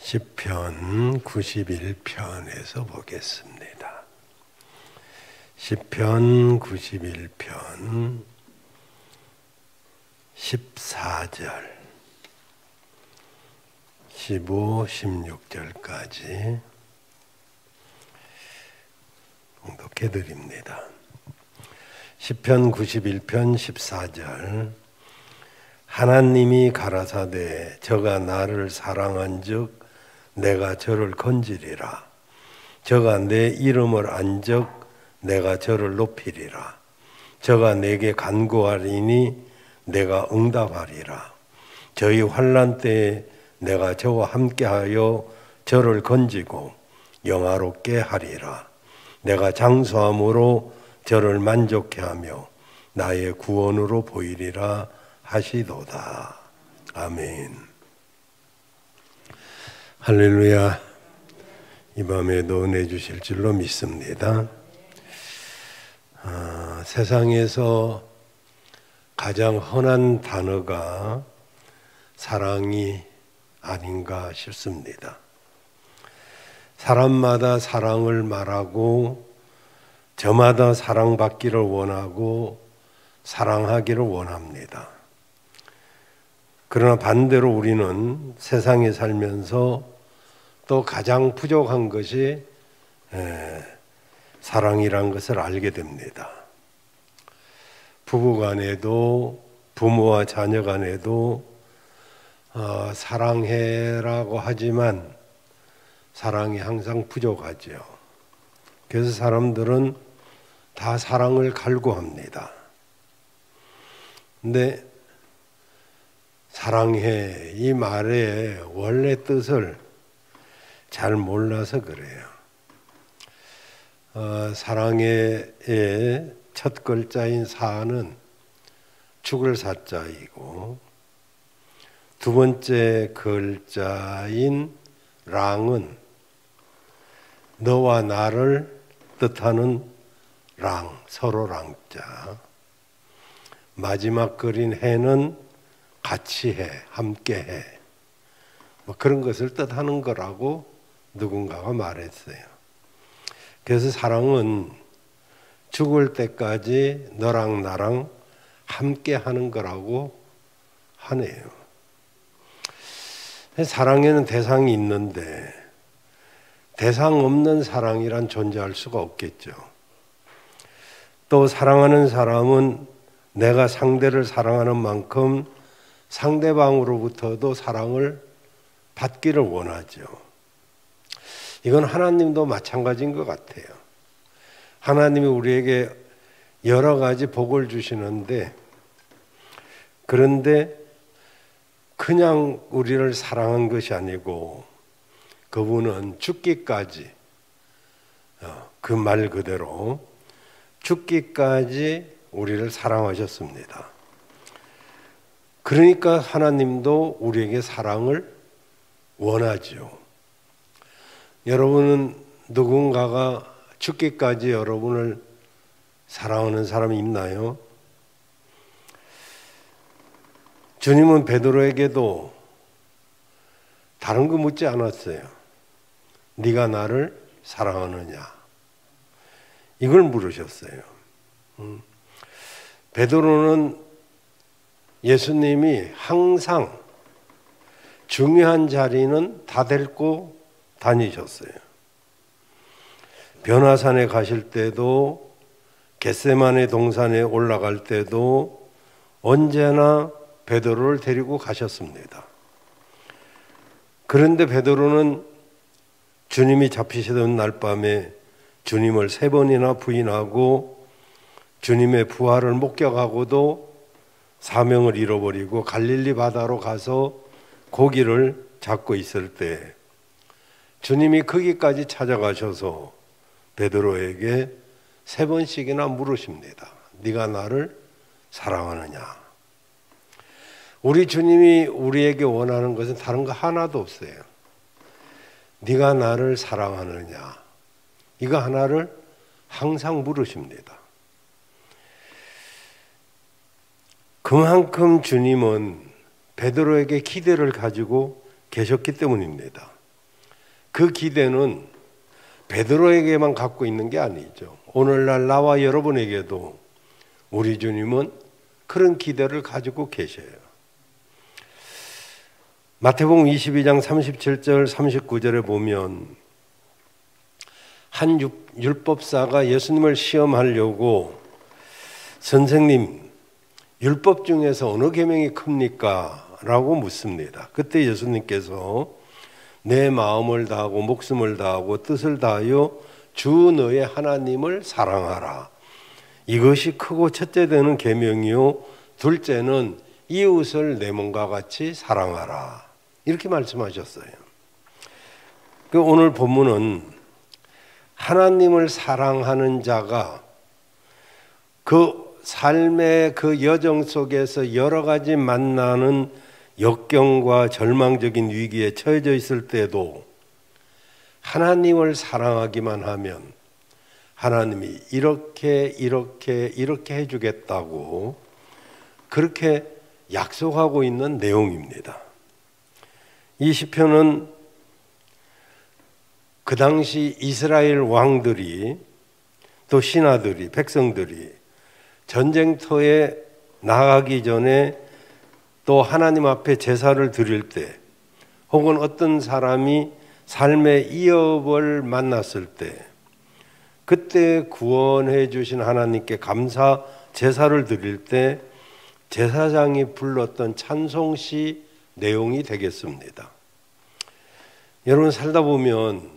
시편 91편에서 보겠습니다. 시편 91편 14절 15, 16절까지 봉독해 드립니다. 시편 91편 14절 하나님이 가라사대 저가 나를 사랑한즉 내가 저를 건지리라. 저가 내 이름을 안즉 내가 저를 높이리라. 저가 내게 간구하리니 내가 응답하리라. 저희 환난 때에 내가 저와 함께하여 저를 건지고 영화롭게 하리라. 내가 장수함으로 저를 만족케 하며 나의 구원으로 보이리라 하시도다. 아멘. 할렐루야. 이 밤에도 은혜 주실 줄로 믿습니다. 세상에서 가장 흔한 단어가 사랑이 아닌가 싶습니다. 사람마다 사랑을 말하고 저마다 사랑받기를 원하고 사랑하기를 원합니다. 그러나 반대로 우리는 세상에 살면서 또 가장 부족한 것이 사랑이란 것을 알게 됩니다. 부부간에도 부모와 자녀간에도 사랑해라고 하지만 사랑이 항상 부족하죠. 그래서 사람들은 다 사랑을 갈구합니다. 근데 사랑해 이 말의 원래 뜻을 잘 몰라서 그래요. 사랑의 첫 글자인 사는 죽을 사자이고 두 번째 글자인 랑은 너와 나를 뜻하는 랑, 서로 랑자. 마지막 글인 해는 같이 해, 함께 해. 뭐 그런 것을 뜻하는 거라고 누군가가 말했어요. 그래서 사랑은 죽을 때까지 너랑 나랑 함께 하는 거라고 하네요. 사랑에는 대상이 있는데 대상 없는 사랑이란 존재할 수가 없겠죠. 또 사랑하는 사람은 내가 상대를 사랑하는 만큼 상대방으로부터도 사랑을 받기를 원하죠. 이건 하나님도 마찬가지인 것 같아요. 하나님이 우리에게 여러 가지 복을 주시는데 그런데 그냥 우리를 사랑한 것이 아니고 그분은 죽기까지 그 말 그대로 죽기까지 우리를 사랑하셨습니다. 그러니까 하나님도 우리에게 사랑을 원하죠. 여러분은 누군가가 죽기까지 여러분을 사랑하는 사람이 있나요? 주님은 베드로에게도 다른 거 묻지 않았어요. 네가 나를 사랑하느냐? 이걸 물으셨어요. 베드로는 예수님이 항상 중요한 자리는 다 데리고 다니셨어요. 변화산에 가실 때도 겟세마네 동산에 올라갈 때도 언제나 베드로를 데리고 가셨습니다. 그런데 베드로는 주님이 잡히시던 날 밤에 주님을 3번이나 부인하고 주님의 부활을 목격하고도 사명을 잃어버리고 갈릴리 바다로 가서 고기를 잡고 있을 때 주님이 거기까지 찾아가셔서 베드로에게 3번씩이나 물으십니다. 네가 나를 사랑하느냐? 우리 주님이 우리에게 원하는 것은 다른 거 하나도 없어요. 네가 나를 사랑하느냐? 이거 하나를 항상 물으십니다. 그만큼 주님은 베드로에게 기대를 가지고 계셨기 때문입니다. 그 기대는 베드로에게만 갖고 있는 게 아니죠. 오늘날 나와 여러분에게도 우리 주님은 그런 기대를 가지고 계셔요. 마태복음 22장 37절 39절에 보면 한 율법사가 예수님을 시험하려고 선생님, 율법 중에서 어느 계명이 큽니까? 라고 묻습니다. 그때 예수님께서 내 마음을 다하고 목숨을 다하고 뜻을 다하여 주 너의 하나님을 사랑하라. 이것이 크고 첫째 되는 계명이요 둘째는 이웃을 내 몸과 같이 사랑하라. 이렇게 말씀하셨어요. 오늘 본문은 하나님을 사랑하는 자가 그 삶의 그 여정 속에서 여러 가지 만나는 역경과 절망적인 위기에 처해져 있을 때도 하나님을 사랑하기만 하면 하나님이 이렇게 해주겠다고 그렇게 약속하고 있는 내용입니다. 이 시편은 그 당시 이스라엘 왕들이 또 신하들이 백성들이 전쟁터에 나가기 전에 또 하나님 앞에 제사를 드릴 때 혹은 어떤 사람이 삶의 이업을 만났을 때 그때 구원해 주신 하나님께 감사 제사를 드릴 때 제사장이 불렀던 찬송시 내용이 되겠습니다. 여러분 살다 보면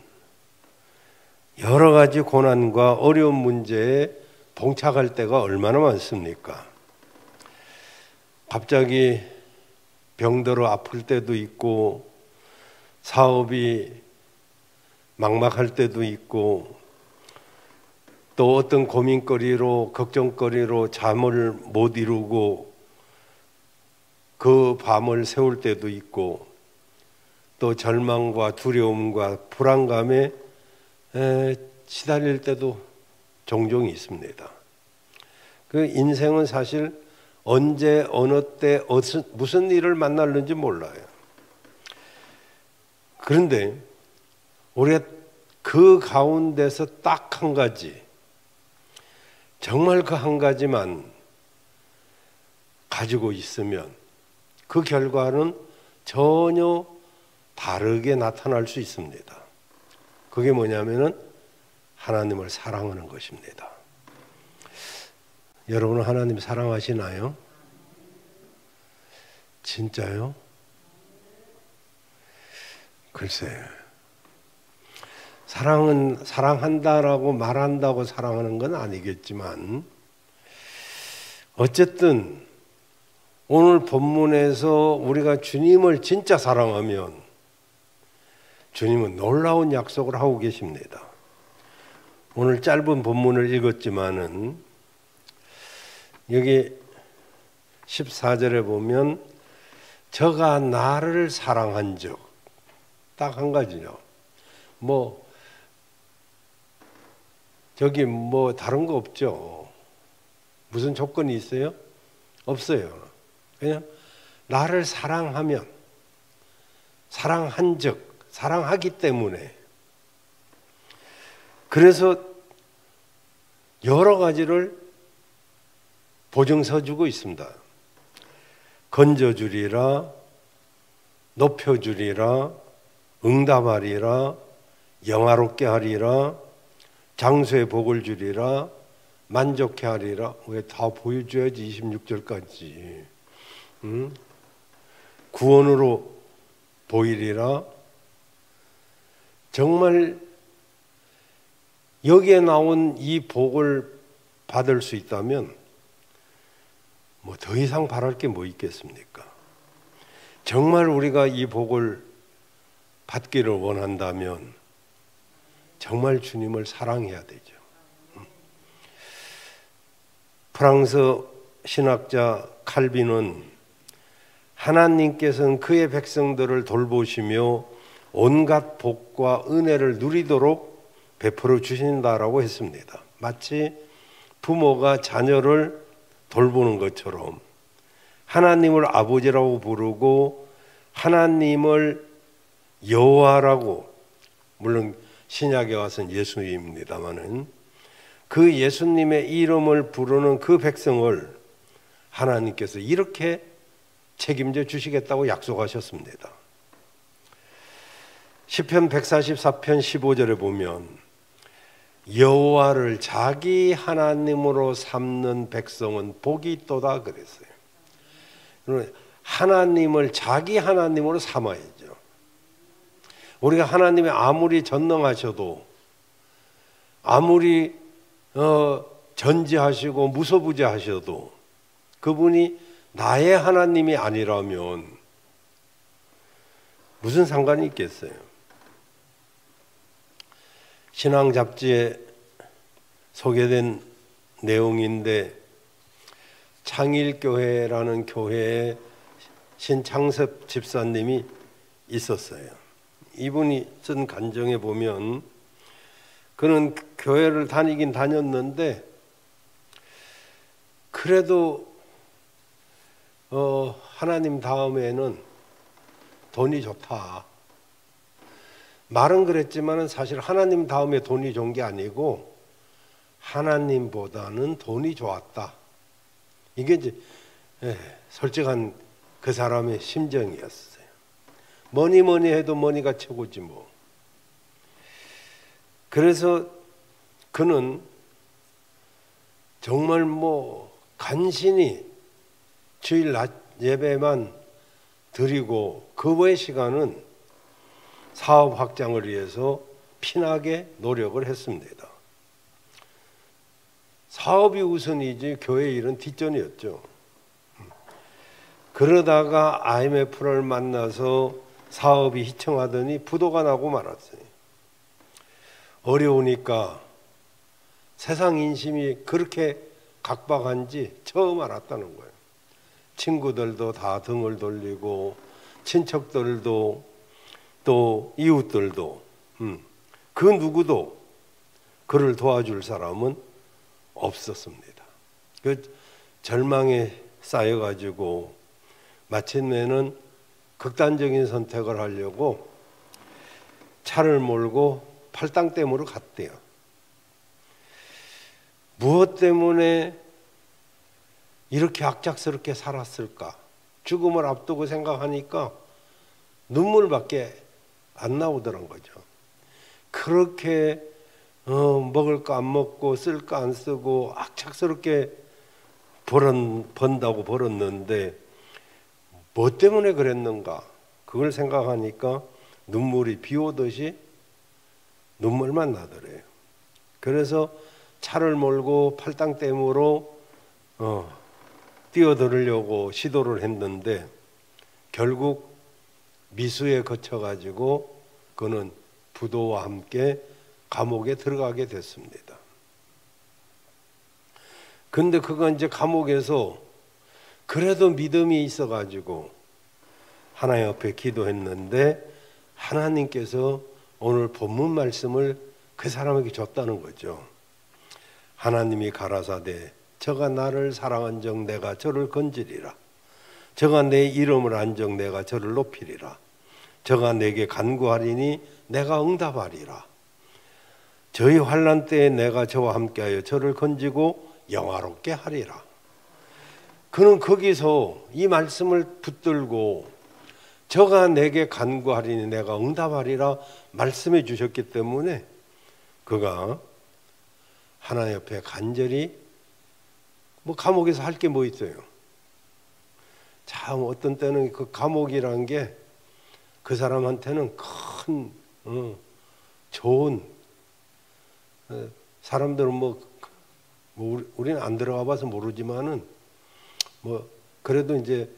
여러 가지 고난과 어려운 문제에 봉착할 때가 얼마나 많습니까? 갑자기 병들어 아플 때도 있고 사업이 막막할 때도 있고 또 어떤 고민거리로 걱정거리로 잠을 못 이루고 그 밤을 새울 때도 있고 또 절망과 두려움과 불안감에 시달릴 때도 종종 있습니다. 그 인생은 사실 언제 어느 때 무슨 일을 만날는지 몰라요. 그런데 우리가 그 가운데서 딱 한 가지, 정말 그 한 가지만 가지고 있으면 그 결과는 전혀 다르게 나타날 수 있습니다. 그게 뭐냐면은 하나님을 사랑하는 것입니다. 여러분은 하나님 사랑하시나요? 진짜요? 글쎄, 사랑은 사랑한다라고 말한다고 사랑하는 건 아니겠지만 어쨌든 오늘 본문에서 우리가 주님을 진짜 사랑하면 주님은 놀라운 약속을 하고 계십니다. 오늘 짧은 본문을 읽었지만은 여기 14절에 보면 저가 나를 사랑한 적 딱 한 가지요. 저기 다른 거 없죠. 무슨 조건이 있어요? 없어요. 그냥 나를 사랑하면 사랑한 적 사랑하기 때문에 그래서 여러 가지를 보증서 주고 있습니다. 건져주리라, 높여주리라, 응답하리라, 영화롭게 하리라, 장수의 복을 주리라, 만족해 하리라. 왜 다 보여줘야지 26절까지. 구원으로 보이리라. 정말 여기에 나온 이 복을 받을 수 있다면 더 이상 바랄 게 뭐 있겠습니까? 정말 우리가 이 복을 받기를 원한다면 정말 주님을 사랑해야 되죠. 프랑스 신학자 칼빈은 하나님께서는 그의 백성들을 돌보시며 온갖 복과 은혜를 누리도록 베풀어 주신다라고 했습니다. 마치 부모가 자녀를 돌보는 것처럼 하나님을 아버지라고 부르고 하나님을 여호와라고 물론 신약에 와서는 예수님입니다마는 그 예수님의 이름을 부르는 그 백성을 하나님께서 이렇게 책임져 주시겠다고 약속하셨습니다. 시편 144편 15절에 보면 여호와를 자기 하나님으로 삼는 백성은 복이 있도다 그랬어요. 하나님을 자기 하나님으로 삼아야죠. 우리가 하나님이 아무리 전능하셔도 아무리 전지하시고 무소부지하셔도 그분이 나의 하나님이 아니라면 무슨 상관이 있겠어요? 신앙 잡지에 소개된 내용인데 창일교회라는 교회에 신창섭 집사님이 있었어요. 이분이 쓴 간증에 보면 그는 교회를 다니긴 다녔는데 그래도 하나님 다음에는 돈이 좋다. 말은 그랬지만 사실 하나님 다음에 돈이 좋은 게 아니고 하나님보다는 돈이 좋았다. 이게 이제 솔직한 그 사람의 심정이었어요. 뭐니 해도 머니가 최고지 뭐. 그래서 그는 정말 뭐 간신히 주일 낮 예배만 드리고 그 외의 시간은 사업 확장을 위해서 피나게 노력을 했습니다. 사업이 우선이지 교회 일은 뒷전이었죠. 그러다가 IMF를 만나서 사업이 희청하더니 부도가 나고 말았어요. 어려우니까 세상 인심이 그렇게 각박한지 처음 알았다는 거예요. 친구들도 다 등을 돌리고 친척들도 또 이웃들도 그 누구도 그를 도와줄 사람은 없었습니다. 그 절망에 쌓여가지고 마침내는 극단적인 선택을 하려고 차를 몰고 팔당댐으로 갔대요. 무엇 때문에 이렇게 악착스럽게 살았을까? 죽음을 앞두고 생각하니까 눈물밖에 안 나오더란 거죠. 그렇게 먹을 거 안 먹고 쓸 거 안 쓰고 악착스럽게 번다고 벌었는데 뭐 때문에 그랬는가? 그걸 생각하니까 눈물이 비 오듯이 눈물만 나더래요. 그래서 차를 몰고 팔당댐으로 뛰어들으려고 시도를 했는데 결국 미수에 거쳐가지고 그는 부도와 함께 감옥에 들어가게 됐습니다. 근데 그건 이제 감옥에서 그래도 믿음이 있어가지고 하나님 앞에 기도했는데 하나님께서 오늘 본문 말씀을 그 사람에게 줬다는 거죠. 하나님이 가라사대 저가 나를 사랑한즉 내가 저를 건지리라. 저가 내 이름을 안즉 내가 저를 높이리라. 저가 내게 간구하리니 내가 응답하리라. 저희 환난 때에 내가 저와 함께하여 저를 건지고 영화롭게 하리라. 그는 거기서 이 말씀을 붙들고 저가 내게 간구하리니 내가 응답하리라 말씀해 주셨기 때문에 그가 하나님 옆에 간절히 뭐 감옥에서 할 게 뭐 있어요. 참 어떤 때는 그 감옥이란 게 그 사람한테는 큰 좋은 사람들은 뭐 우리는 안 들어가 봐서 모르지만은 뭐 그래도 이제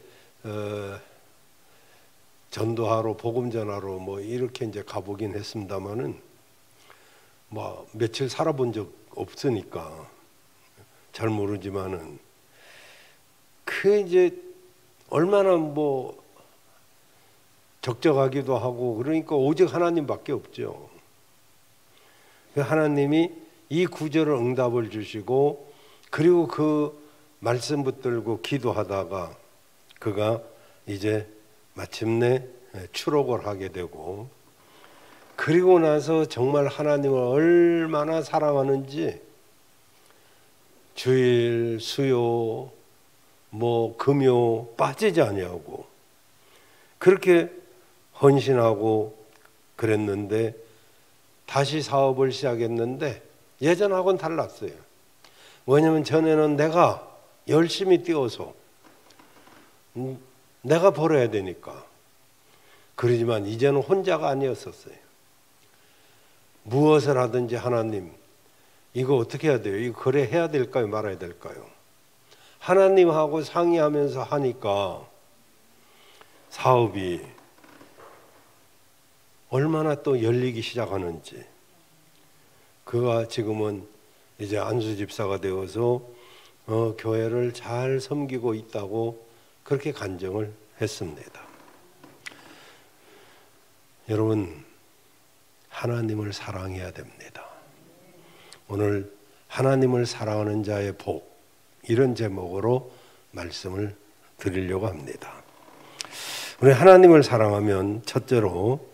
전도하러 복음 전하러 뭐 이렇게 이제 가보긴 했습니다만은 뭐 며칠 살아본 적 없으니까 잘 모르지만은 그 이제 얼마나 뭐 적적하기도 하고 그러니까 오직 하나님밖에 없죠. 하나님이 이 구절을 응답을 주시고 그리고 그 말씀 붙들고 기도하다가 그가 이제 마침내 추록을 하게 되고 그리고 나서 정말 하나님을 얼마나 사랑하는지 주일, 수요, 금요 빠지지 아니하고 그렇게 헌신하고 그랬는데 다시 사업을 시작했는데 예전하고는 달랐어요. 왜냐하면 전에는 내가 열심히 뛰어서 내가 벌어야 되니까. 그러지만 이제는 혼자가 아니었었어요. 무엇을 하든지 하나님 이거 어떻게 해야 돼요? 이거 거래해야 될까요? 말아야 될까요? 하나님하고 상의하면서 하니까 사업이 얼마나 또 열리기 시작하는지. 그가 지금은 이제 안수 집사가 되어서 교회를 잘 섬기고 있다고 그렇게 간증을 했습니다. 여러분, 하나님을 사랑해야 됩니다. 오늘 하나님을 사랑하는 자의 복, 이런 제목으로 말씀을 드리려고 합니다. 우리 하나님을 사랑하면 첫째로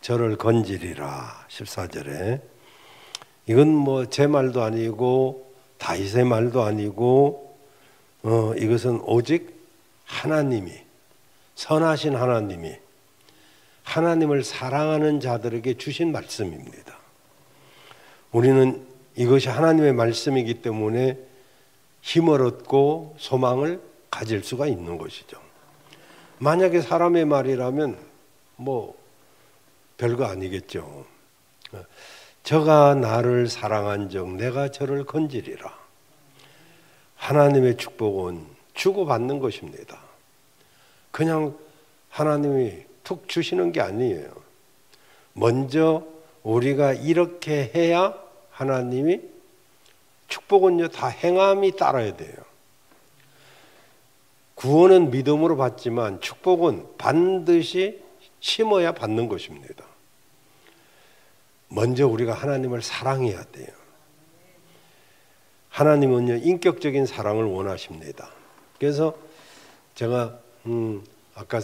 저를 건지리라 14절에 이건 제 말도 아니고 다윗의 말도 아니고 이것은 오직 하나님이 선하신 하나님이 하나님을 사랑하는 자들에게 주신 말씀입니다. 우리는 이것이 하나님의 말씀이기 때문에 힘을 얻고 소망을 가질 수가 있는 것이죠. 만약에 사람의 말이라면 별거 아니겠죠. 저가 나를 사랑한 적 내가 저를 건지리라. 하나님의 축복은 주고받는 것입니다. 그냥 하나님이 툭 주시는 게 아니에요. 먼저 우리가 이렇게 해야 하나님이 축복은요 다 행함이 따라야 돼요. 구원은 믿음으로 받지만 축복은 반드시 심어야 받는 것입니다. 먼저 우리가 하나님을 사랑해야 돼요. 하나님은요 인격적인 사랑을 원하십니다. 그래서 제가 아까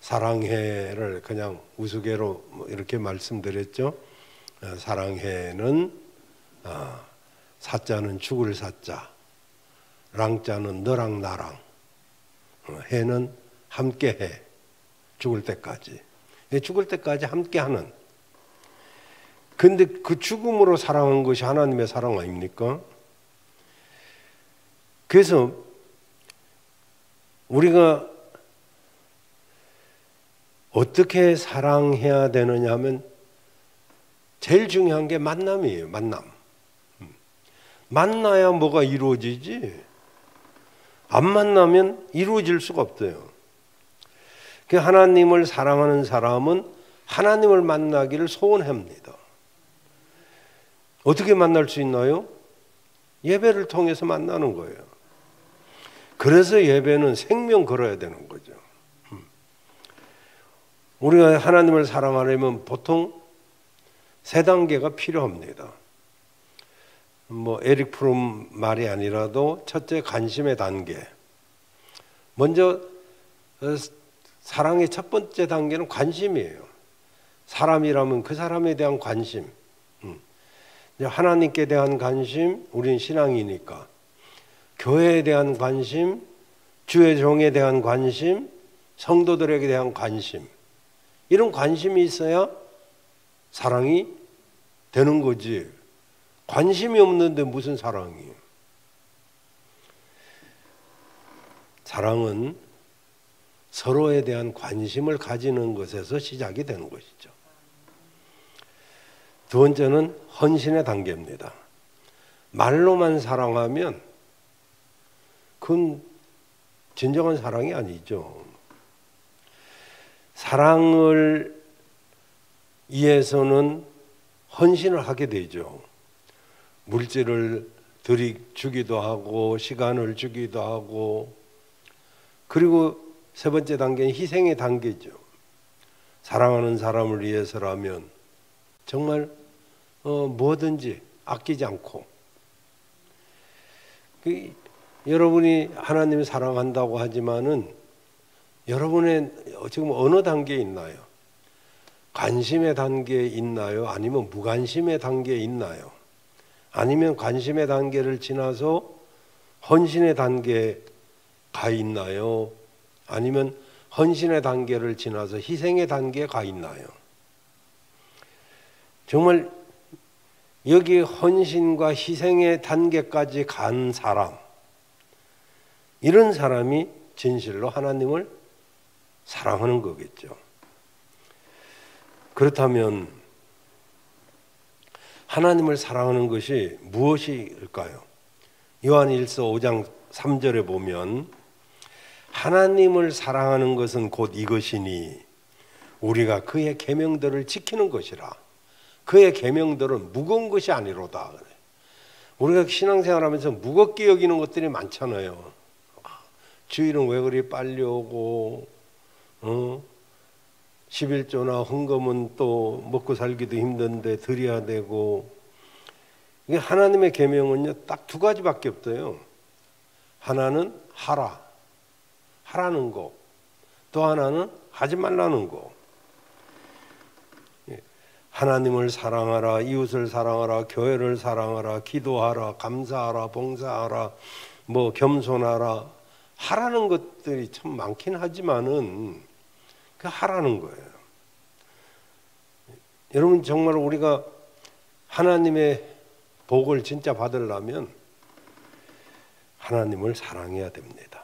사랑해를 그냥 우스개로 이렇게 말씀드렸죠. 사랑해는 사자는 죽을 사자, 랑자는 너랑 나랑, 해는 함께해 죽을 때까지. 죽을 때까지 함께하는. 근데 그 죽음으로 사랑한 것이 하나님의 사랑 아닙니까? 그래서 우리가 어떻게 사랑해야 되느냐 하면 제일 중요한 게 만남이에요. 만나야 뭐가 이루어지지. 안 만나면 이루어질 수가 없어요. 하나님을 사랑하는 사람은 하나님을 만나기를 소원합니다. 어떻게 만날 수 있나요? 예배를 통해서 만나는 거예요. 그래서 예배는 생명 걸어야 되는 거죠. 우리가 하나님을 사랑하려면 보통 3단계가 필요합니다. 에릭 프롬 말이 아니라도 첫째 관심의 단계. 먼저 사랑의 첫 번째 단계는 관심이에요. 사람이라면 그 사람에 대한 관심. 하나님께 대한 관심, 우리는 신앙이니까. 교회에 대한 관심, 주의 종에 대한 관심, 성도들에게 대한 관심. 이런 관심이 있어야 사랑이 되는 거지. 관심이 없는데 무슨 사랑이에요? 사랑은 서로에 대한 관심을 가지는 것에서 시작이 되는 것이죠. 두 번째는 헌신의 단계입니다. 말로만 사랑하면 그건 진정한 사랑이 아니죠. 사랑을 위해서는 헌신을 하게 되죠. 물질을 주기도 하고 시간을 주기도 하고, 그리고 세 번째 단계는 희생의 단계죠. 사랑하는 사람을 위해서라면 정말 뭐든지 아끼지 않고. 여러분이 하나님을 사랑한다고 하지만은 여러분의 지금 어느 단계에 있나요? 관심의 단계에 있나요? 아니면 무관심의 단계에 있나요? 아니면 관심의 단계를 지나서 헌신의 단계에 가 있나요? 아니면 헌신의 단계를 지나서 희생의 단계에 가 있나요? 정말 여기 헌신과 희생의 단계까지 간 사람, 이런 사람이 진실로 하나님을 사랑하는 거겠죠. 그렇다면 하나님을 사랑하는 것이 무엇일까요? 요한일서 5장 3절에 보면 하나님을 사랑하는 것은 곧 이것이니 우리가 그의 계명들을 지키는 것이라. 그의 계명들은 무거운 것이 아니로다. 우리가 신앙생활하면서 무겁게 여기는 것들이 많잖아요. 주일은 왜 그리 빨리 오고 11조나 헌금은 또 먹고 살기도 힘든데 드려야 되고. 이게 하나님의 계명은요 딱 두 가지밖에 없어요. 하나는 하라는 거, 또 하나는 하지 말라는 거. 하나님을 사랑하라, 이웃을 사랑하라, 교회를 사랑하라, 기도하라, 감사하라, 봉사하라, 뭐 겸손하라. 하라는 것들이 참 많긴 하지만은 그 하라는 거예요. 여러분 정말 우리가 하나님의 복을 진짜 받으려면 하나님을 사랑해야 됩니다.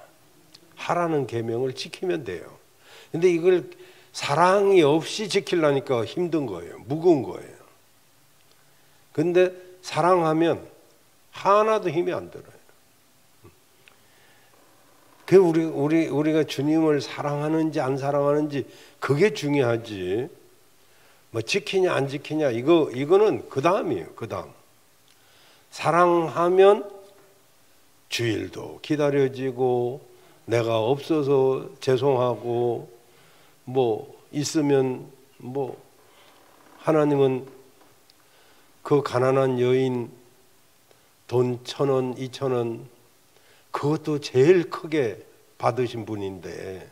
하라는 계명을 지키면 돼요. 근데 이걸 사랑이 없이 지키려니까 힘든 거예요. 무거운 거예요. 근데 사랑하면 하나도 힘이 안 들어요. 그 우리가 주님을 사랑하는지 안 사랑하는지 그게 중요하지. 뭐 지키냐 안 지키냐 이거는 그 다음이에요. 그 다음. 사랑하면 주일도 기다려지고 내가 없어서 죄송하고 뭐 있으면 뭐 하나님은 그 가난한 여인 돈 1,000원, 2,000원 그것도 제일 크게 받으신 분인데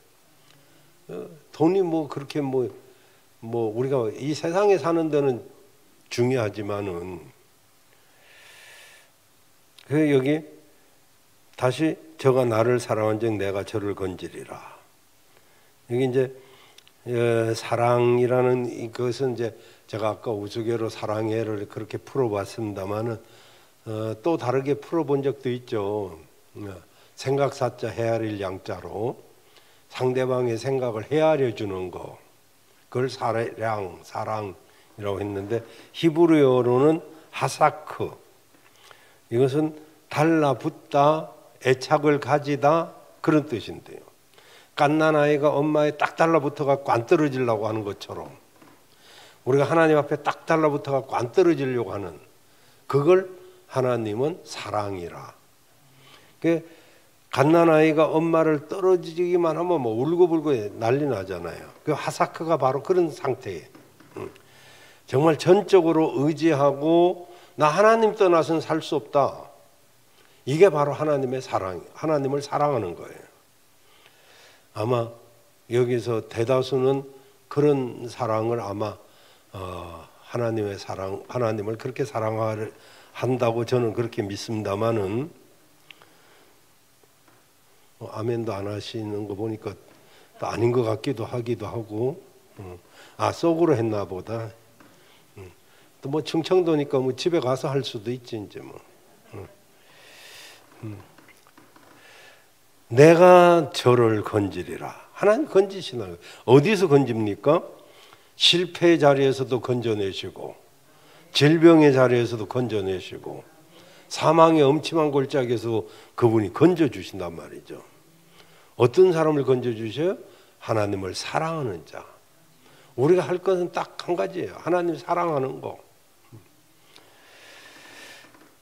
돈이 뭐 그렇게 뭐 우리가 이 세상에 사는 데는 중요하지만은 그 여기 다시 저가 나를 사랑한즉 내가 저를 건지리라. 여기 이제 사랑이라는 이것은 이제 제가 아까 우스개로 사랑해를 그렇게 풀어봤습니다만은 또 다르게 풀어본 적도 있죠. 생각사자 헤아릴 양자로 상대방의 생각을 헤아려 주는 거, 그걸 사랑이라고 했는데 히브리어로는 하사크. 이것은 달라붙다, 애착을 가지다 그런 뜻인데요. 갓난아이가 엄마에 딱 달라붙어 갖고 안 떨어지려고 하는 것처럼 우리가 하나님 앞에 딱 달라붙어 갖고 안 떨어지려고 하는 그걸 하나님은 사랑이라. 갓난아이가 엄마를 떨어지기만 하면 뭐 울고불고 난리 나잖아요. 그 하사크가 바로 그런 상태예요. 정말 전적으로 의지하고 나 하나님 떠나서는 살 수 없다. 이게 바로 하나님의 사랑, 하나님을 사랑하는 거예요. 아마 여기서 대다수는 그런 사랑을 아마 하나님의 사랑, 하나님을 그렇게 사랑한다고 저는 그렇게 믿습니다만은 아멘도 안 하시는 거 보니까 또 아닌 것 같기도 하기도 하고 속으로 했나 보다. 또 뭐 충청도니까 뭐 집에 가서 할 수도 있지 이제 뭐. 내가 저를 건지리라. 하나님 건지시나요? 어디서 건집니까? 실패의 자리에서도 건져내시고 질병의 자리에서도 건져내시고 사망의 엄침한 골짜기에서 그분이 건져주신단 말이죠. 어떤 사람을 건져주셔요? 하나님을 사랑하는 자. 우리가 할 것은 딱 한 가지예요. 하나님 사랑하는 거.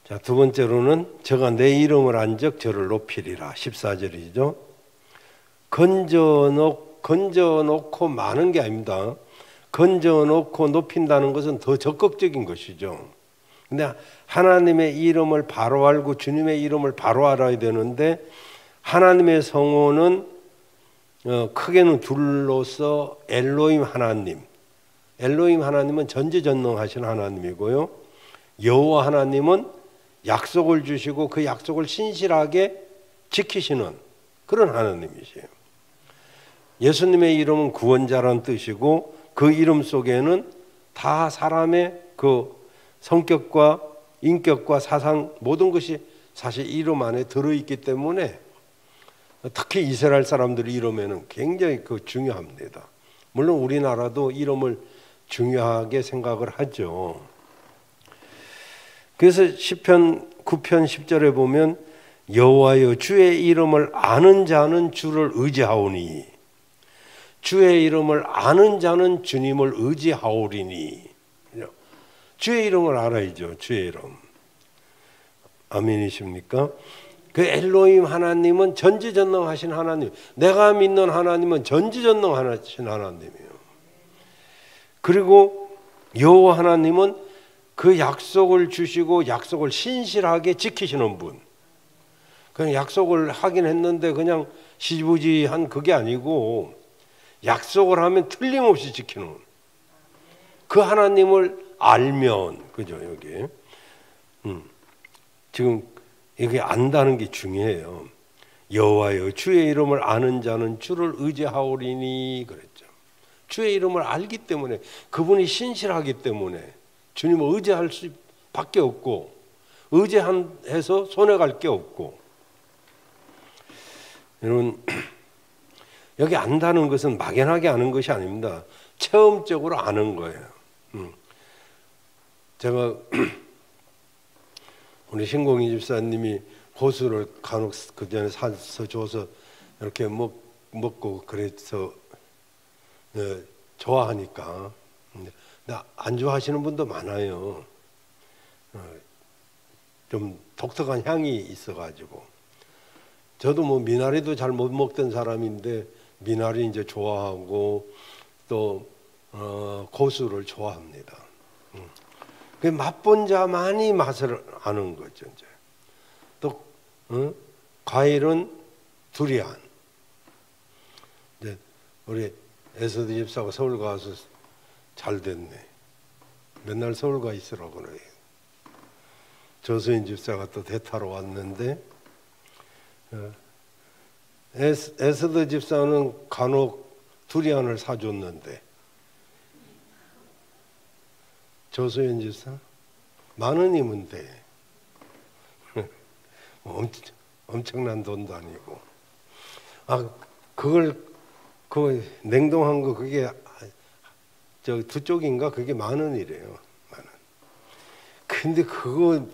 자, 두 번째로는 저가 내 이름을 안적 저를 높이리라. 14절이죠. 건져놓고 많은 게 아닙니다. 건져놓고 높인다는 것은 더 적극적인 것이죠. 근데 하나님의 이름을 바로 알고 주님의 이름을 바로 알아야 되는데 하나님의 성호는 크게는 둘로서 엘로힘 하나님, 엘로힘 하나님은 전지전능하신 하나님이고요. 여호와 하나님은 약속을 주시고 그 약속을 신실하게 지키시는 그런 하나님이세요. 예수님의 이름은 구원자라는 뜻이고 그 이름 속에는 다 사람의 그 성격과 인격과 사상 모든 것이 사실 이름 안에 들어있기 때문에 특히 이스라엘 사람들의 이름에는 굉장히 중요합니다. 물론 우리나라도 이름을 중요하게 생각을 하죠. 그래서 시편 9편 10절에 보면 여호와여 주의 이름을 아는 자는 주를 의지하오니 주의 이름을 아는 자는 주님을 의지하오리니. 주의 이름을 알아야죠. 주의 이름. 아멘이십니까? 그 엘로힘 하나님은 전지전능하신 하나님, 내가 믿는 하나님은 전지전능하신 하나님이에요. 그리고 여호와 하나님은 그 약속을 주시고 약속을 신실하게 지키시는 분. 그냥 약속을 하긴 했는데 그냥 시부지한 그게 아니고 약속을 하면 틀림없이 지키는 그 하나님을 알면, 그죠, 여기. 지금 이게 안다는 게 중요해요. 여호와여 주의 이름을 아는 자는 주를 의지하오리니 그랬죠. 주의 이름을 알기 때문에, 그분이 신실하기 때문에 주님을 의지할 수밖에 없고, 의지해서 손해갈 게 없고. 여러분, 여기 안다는 것은 막연하게 아는 것이 아닙니다. 체험적으로 아는 거예요. 제가 우리 신공희 집사님이 고수를 간혹 그 전에 사서 줘서 이렇게 먹고 그래서 좋아하니까. 안 좋아하시는 분도 많아요. 좀 독특한 향이 있어가지고. 저도 뭐 미나리도 잘 못 먹던 사람인데 미나리 이제 좋아하고 또 고수를 좋아합니다. 그 맛본 자만이 맛을 아는 거죠. 이제 또 과일은 두리안. 이제 우리 에스더 집사가 서울 가서 잘 됐네. 맨날 서울 가 있으라고 그래요. 조수인 집사가 또 대타로 왔는데 에스더 집사는 간혹 두리안을 사줬는데 조수연 집사 10,000원이면 돼. 엄청난 돈도 아니고. 그걸 냉동한 거 그게 저 두 쪽인가 그게 10,000원이래요. 10,000원. 근데 그거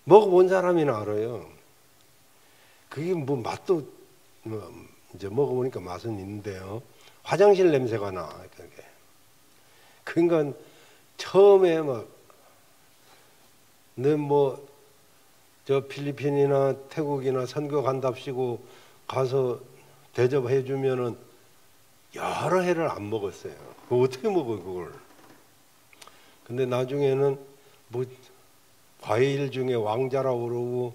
먹어본 사람이나 알아요. 그게 뭐 맛도 이제 먹어보니까 맛은 있는데요. 화장실 냄새가 나. 그게. 그러니까 처음에 저 필리핀이나 태국이나 선교 간답시고 가서 대접해 주면은 여러 해를 안 먹었어요. 그거 어떻게 먹어 그걸? 근데 나중에는 뭐 과일 중에 왕자라고 그러고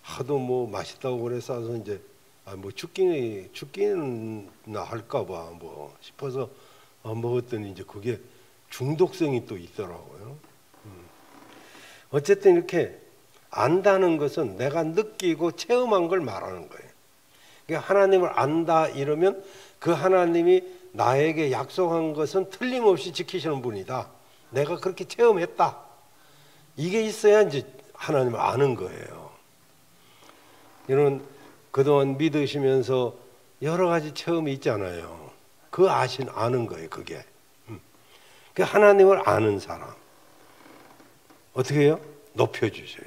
하도 뭐 맛있다고 그래서 이제 뭐 죽기는 할까봐 뭐 싶어서 먹었더니 이제 그게 중독성이 또 있더라고요. 어쨌든 이렇게 안다는 것은 내가 느끼고 체험한 걸 말하는 거예요. 그러니까 하나님을 안다 이러면 그 하나님이 나에게 약속한 것은 틀림없이 지키시는 분이다. 내가 그렇게 체험했다. 이게 있어야 이제 하나님을 아는 거예요. 이런 그동안 믿으시면서 여러 가지 체험이 있잖아요. 그 아는 거예요. 그게. 그 하나님을 아는 사람 어떻게 해요? 높여주셔요.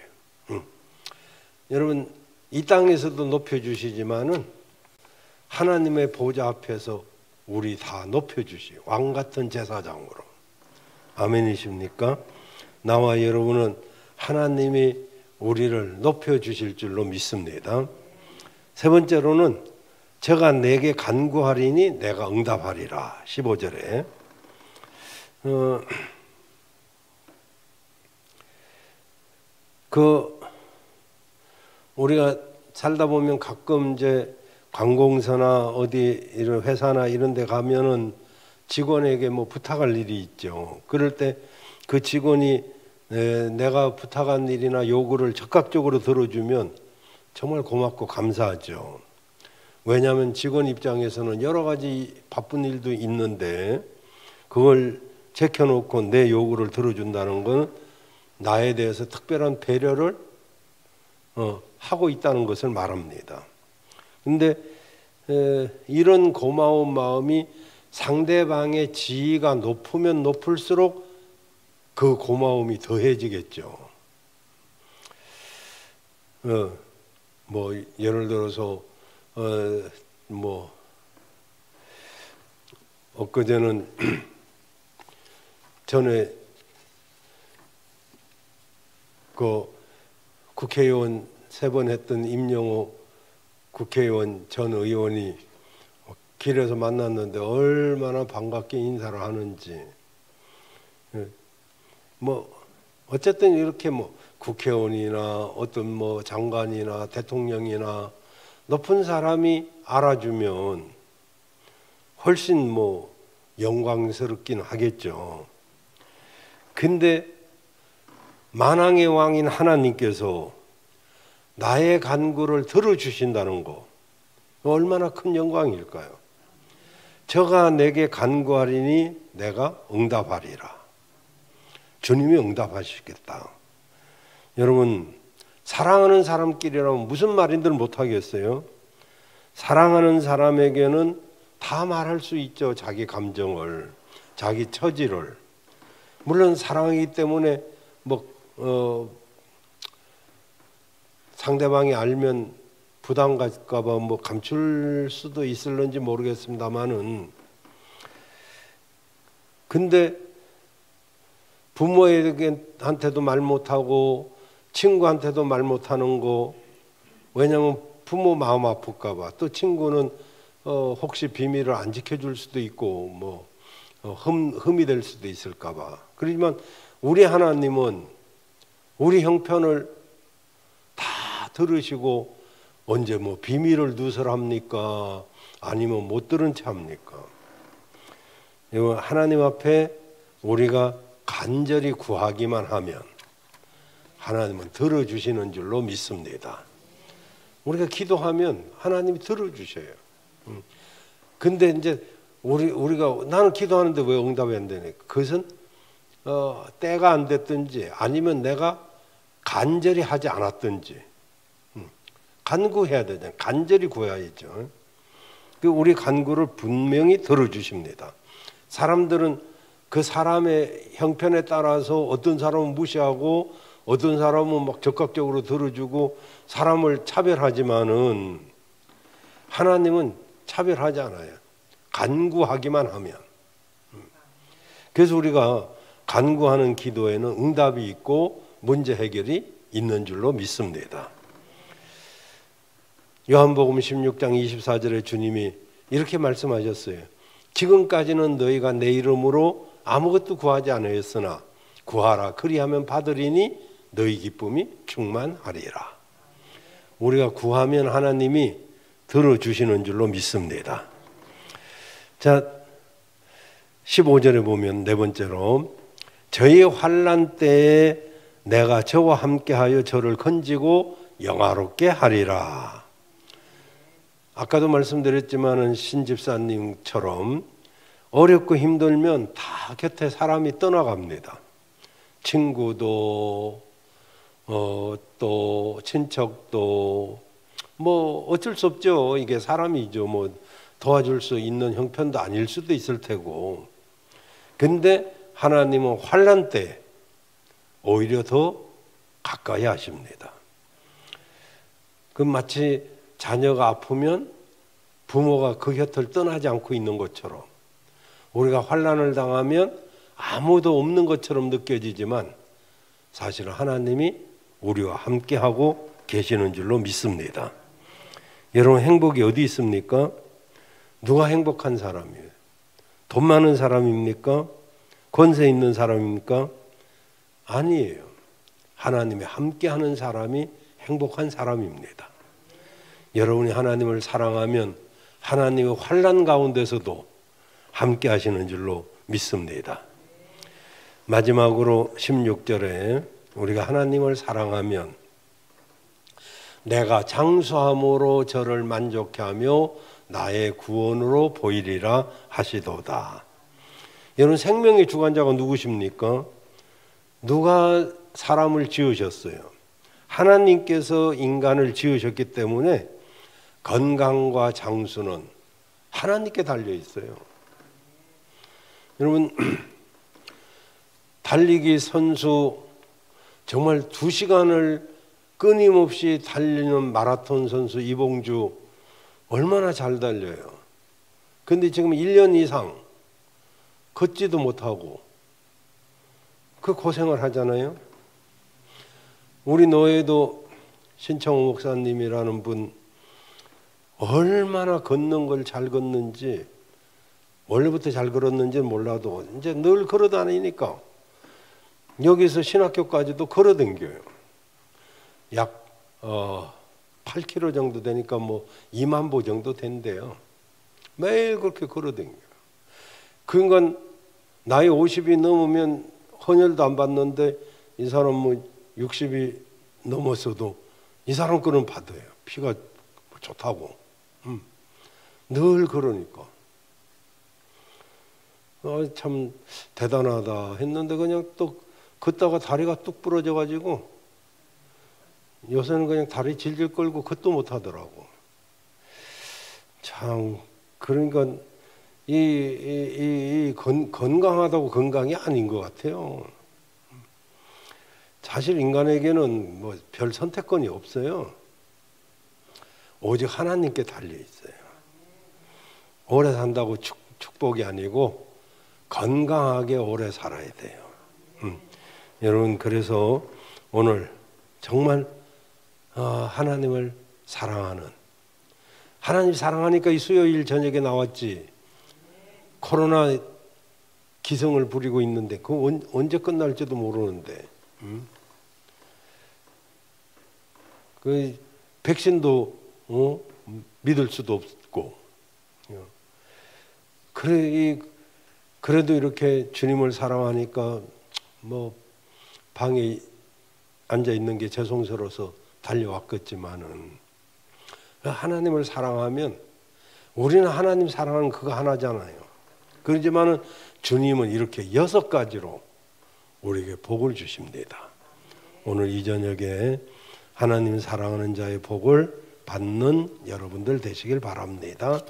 여러분 이 땅에서도 높여주시지만은 하나님의 보좌 앞에서 우리 다 높여주시요. 왕 같은 제사장으로. 아멘이십니까? 나와 여러분은 하나님이 우리를 높여주실 줄로 믿습니다. 세 번째로는 저가 내게 간구하리니 내가 응답하리라. 15절에 우리가 살다 보면 가끔 이제 관공서나 어디 이런 회사나 이런 데 가면은 직원에게 뭐 부탁할 일이 있죠. 그럴 때 그 직원이 내가 부탁한 일이나 요구를 적극적으로 들어주면 정말 고맙고 감사하죠. 왜냐하면 직원 입장에서는 여러 가지 바쁜 일도 있는데 그걸 제껴놓고 내 요구를 들어준다는 건 나에 대해서 특별한 배려를 하고 있다는 것을 말합니다. 근데 이런 고마운 마음이 상대방의 지위가 높으면 높을수록 그 고마움이 더해지겠죠. 뭐 예를 들어서 뭐 엊그제는 전에 그 국회의원 3번 했던 임영호 국회의원 전 의원이 길에서 만났는데 얼마나 반갑게 인사를 하는지. 뭐 어쨌든 이렇게 뭐 국회의원이나 어떤 뭐 장관이나 대통령이나 높은 사람이 알아주면 훨씬 뭐 영광스럽긴 하겠죠. 근데 만왕의 왕인 하나님께서 나의 간구를 들어주신다는 거 얼마나 큰 영광일까요? 저가 내게 간구하리니 내가 응답하리라. 주님이 응답하시겠다. 여러분, 사랑하는 사람끼리라면 무슨 말인들 못하겠어요? 사랑하는 사람에게는 다 말할 수 있죠. 자기 감정을, 자기 처지를. 물론 사랑이기 때문에 상대방이 알면 부담 갈까봐 감출 수도 있을런지 모르겠습니다만은, 근데 부모한테도 말 못하고 친구한테도 말 못하는 거, 왜냐면 부모 마음 아플까봐, 또 친구는 혹시 비밀을 안 지켜줄 수도 있고 흠이 될 수도 있을까봐. 그렇지만 우리 하나님은 우리 형편을 다 들으시고 언제 비밀을 누설합니까? 아니면 못 들은 채 합니까? 하나님 앞에 우리가 간절히 구하기만 하면 하나님은 들어주시는 줄로 믿습니다. 우리가 기도하면 하나님이 들어주셔요. 근데 이제 우리가 나는 기도하는데 왜 응답이 안 되냐? 그것은 때가 안 됐든지 아니면 내가 간절히 하지 않았든지. 간구해야 되잖아요. 간절히 구해야죠. 우리 간구를 분명히 들어주십니다. 사람들은 그 사람의 형편에 따라서 어떤 사람은 무시하고 어떤 사람은 적극적으로 들어주고 사람을 차별하지만은 하나님은 차별하지 않아요. 간구하기만 하면. 그래서 우리가 간구하는 기도에는 응답이 있고 문제 해결이 있는 줄로 믿습니다. 요한복음 16장 24절에 주님이 이렇게 말씀하셨어요. 지금까지는 너희가 내 이름으로 아무것도 구하지 않았으나 구하라 그리하면 받으리니 너희 기쁨이 충만하리라. 우리가 구하면 하나님이 들어주시는 줄로 믿습니다. 자, 15절에 보면 네 번째로 저희 환난 때에 내가 저와 함께하여 저를 건지고 영화롭게 하리라. 아까도 말씀드렸지만은 신집사님처럼 어렵고 힘들면 다 곁에 사람이 떠나갑니다. 친구도 또 친척도 어쩔 수 없죠. 이게 사람이죠. 도와줄 수 있는 형편도 아닐 수도 있을 테고. 근데 하나님은 환난 때 오히려 더 가까이 하십니다. 그 마치 자녀가 아프면 부모가 그 곁을 떠나지 않고 있는 것처럼 우리가 환난을 당하면 아무도 없는 것처럼 느껴지지만 사실은 하나님이 우리와 함께하고 계시는 줄로 믿습니다. 여러분, 행복이 어디 있습니까? 누가 행복한 사람이에요? 돈 많은 사람입니까? 권세 있는 사람입니까? 아니에요. 하나님이 함께하는 사람이 행복한 사람입니다. 여러분이 하나님을 사랑하면 하나님의 환난 가운데서도 함께 하시는 줄로 믿습니다. 마지막으로 16절에 우리가 하나님을 사랑하면 내가 장수함으로 저를 만족케 하며 나의 구원으로 보이리라 하시도다. 여러분, 생명의 주관자가 누구십니까? 누가 사람을 지으셨어요? 하나님께서 인간을 지으셨기 때문에 건강과 장수는 하나님께 달려 있어요. 여러분, 달리기 선수 정말 2시간을 끊임없이 달리는 마라톤 선수 이봉주 얼마나 잘 달려요. 근데 지금 1년 이상 걷지도 못하고 그 고생을 하잖아요. 우리 노예도 신청호 목사님이라는 분 얼마나 걷는 걸 잘 걷는지, 원래부터 잘 걸었는지는 몰라도 이제 늘 걸어 다니니까 여기서 신학교까지도 걸어 댕겨요. 약 8km 정도 되니까 뭐 2만 보 정도 된대요. 매일 그렇게 걸어 댕겨요. 그러니까 나이 50이 넘으면 헌혈도 안 받는데 이 사람 뭐 60이 넘었어도 이 사람 거는 받아요. 피가 좋다고. 늘 그러니까 참 대단하다 했는데 그냥 또 걷다가 다리가 뚝 부러져 가지고 요새는 그냥 다리 질질 끌고 걷도 못 하더라고. 참 그러니까 건강하다고 건강이 아닌 것 같아요. 사실 인간에게는 뭐 별 선택권이 없어요. 오직 하나님께 달려 있어요. 오래 산다고 축복이 아니고 건강하게 오래 살아야 돼요. 여러분, 그래서 오늘 정말 하나님을 사랑하는, 하나님 사랑하니까 이 수요일 저녁에 나왔지. 코로나 기승을 부리고 있는데 그 언제 끝날지도 모르는데 그 백신도 믿을 수도 없고, 그래도 이렇게 주님을 사랑하니까 뭐 방에 앉아 있는 게 죄송스러워서 달려왔겠지만은, 하나님을 사랑하면 우리는 하나님 사랑하는 그거 하나잖아요. 그렇지만은 주님은 이렇게 6가지로 우리에게 복을 주십니다. 오늘 이 저녁에 하나님 사랑하는 자의 복을 받는 여러분들 되시길 바랍니다.